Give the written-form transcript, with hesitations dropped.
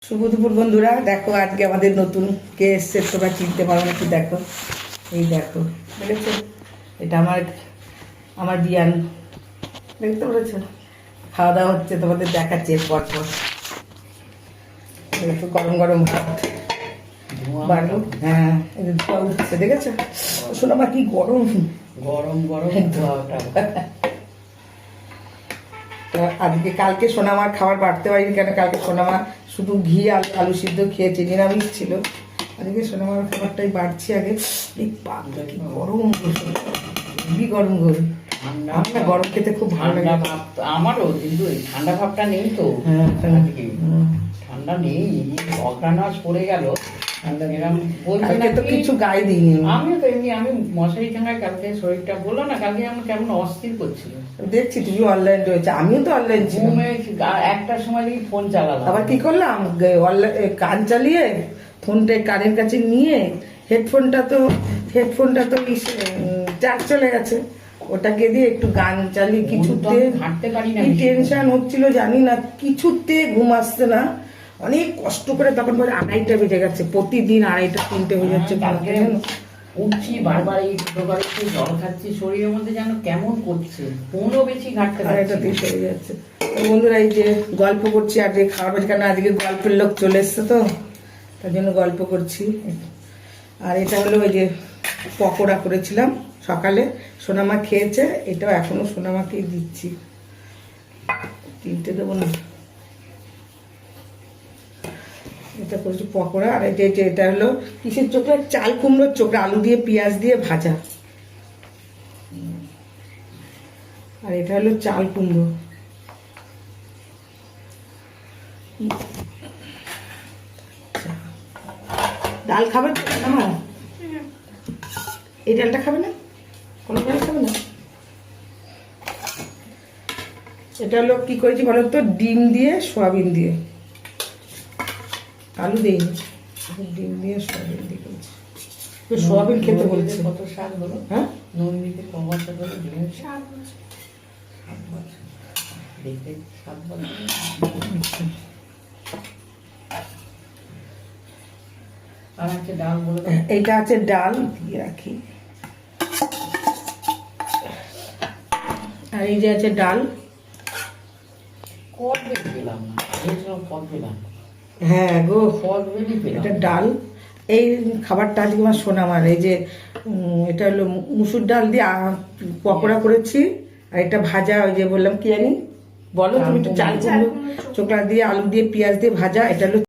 শুভ দুপুর বন্ধুরা, দেখো আজকে আমাদের নতুন কে এসছে, তোমরা চিনতে পারো নাকি দেখো। এই দেখো, দেখেছো? এটা আমার বিয়ান, দেখতে পেরেছো? খাওয়া দাওয়া হচ্ছে, তোমাদের দেখাচ্ছে পর পর। একটু গরম গরম ভাত বাড়লো। হ্যাঁ, ধোয়া উঠছে, দেখেছো? শোনো আমার কি গরম গরম গরম ধোয়াটা। আজকে কালকে সোনামার খাবার বাড়তে পারিনি কেন, কালকে সোনামা শুধু ঘি আলু সিদ্ধ খেয়েছে, নিরামিষ ছিল। আজকে সোনামার খাবারটাই বাড়ছি আগে। এই পাকটা কি গরম, খুবই গরম গরম। আমার গরম খেতে খুব ভালো লাগে। আমারও, কিন্তু ঠান্ডা ভাবটা নেই তো। ঠান্ডা নেই, অঘ্রাণাস পড়ে গেল। কিছু গায়ে দিইনি। আমিও তো এমনি, আমি মশারি টাঙায় কালকে শরীরটা বললো না, কালকে আমার কেমন অস্থির করছিল। দেখছি তুমি অনলাইন রয়েছে, আমিও তো অনলাইন ছিলাম। একটার সময় দেখি ফোন চালালাম, আবার কি করলাম, কান চালিয়ে ফোনটা কানের কাছে নিয়ে হেডফোনটা তো চার্জ চলে গেছে, ওটাকে দিয়ে একটু গান চালিয়ে কিছুতে হাঁটতে পারি না। কি টেনশন হচ্ছিল জানি না, কিছুতে ঘুম আসছে না। অনেক কষ্ট করে তখন বলে 2:30 বেজে গেছে, প্রতিদিন 2:30 3টে হয়ে যাচ্ছে। উঠছি বারবার, এই ছোটবার একটু জল খাচ্ছি, শরীরের মধ্যে যেন কেমন করছে, ফোনও বেশি ঘাটতে আড়াইটাতেই হয়ে যাচ্ছে। বন্ধুরা, এই যে গল্প করছি আর যে খাবার, কেন আজকে গল্পের লোক চলে এসছে তো তার জন্য গল্প করছি। আর এটা হলো ওই যে পকোড়া করেছিলাম সকালে, সোনামা খেয়েছে, এটাও এখনো সোনামাকেই দিচ্ছি। 3টে দেবো না, এটা করেছি পকোড়া। আর এটা হলো কিসের চোখলা, চাল কুমড়োর চোখলা, আলু দিয়ে পেঁয়াজ দিয়ে ভাজা। আর এটা হলো চাল কুমড়ো। ডাল খাবে না মা? এই ডালটা খাবে না? কোনো ডাল খাবে না? এটা হলো কি করেছি বলো তো, ডিম দিয়ে সয়াবিন দিয়ে, আলু দিইনি, ডিম দিয়ে সয়াবিন দিয়ে করেছি। সয়াবিন খেতে বলছে। কত স্বাদ হলো? হ্যাঁ, নুন দিতে ক বছর হলো? 7 বছর। দেখতে 7 বছর। আর আছে ডাল বলে দাও। এইটা আছে ডাল, দিয়ে রাখি। আর এই যে আছে ডাল। কদবেল পেলাম না, ভেবেছিলাম কদবেল আনবো। হ্যাঁ গো, কদবেলই পেলাম। এটা ডাল। এই খাবারটা আজকে আমার সোনামার। এই যে এটা হলো মুসুর ডাল দিয়ে পকোড়া করেছি, আর এটা ভাজা, ওই যে বললাম কি জানি বলো তুমি, একটু চাল কুমড়ো চোখলা দিয়ে আলু দিয়ে পেঁয়াজ দিয়ে ভাজা। এটা হলো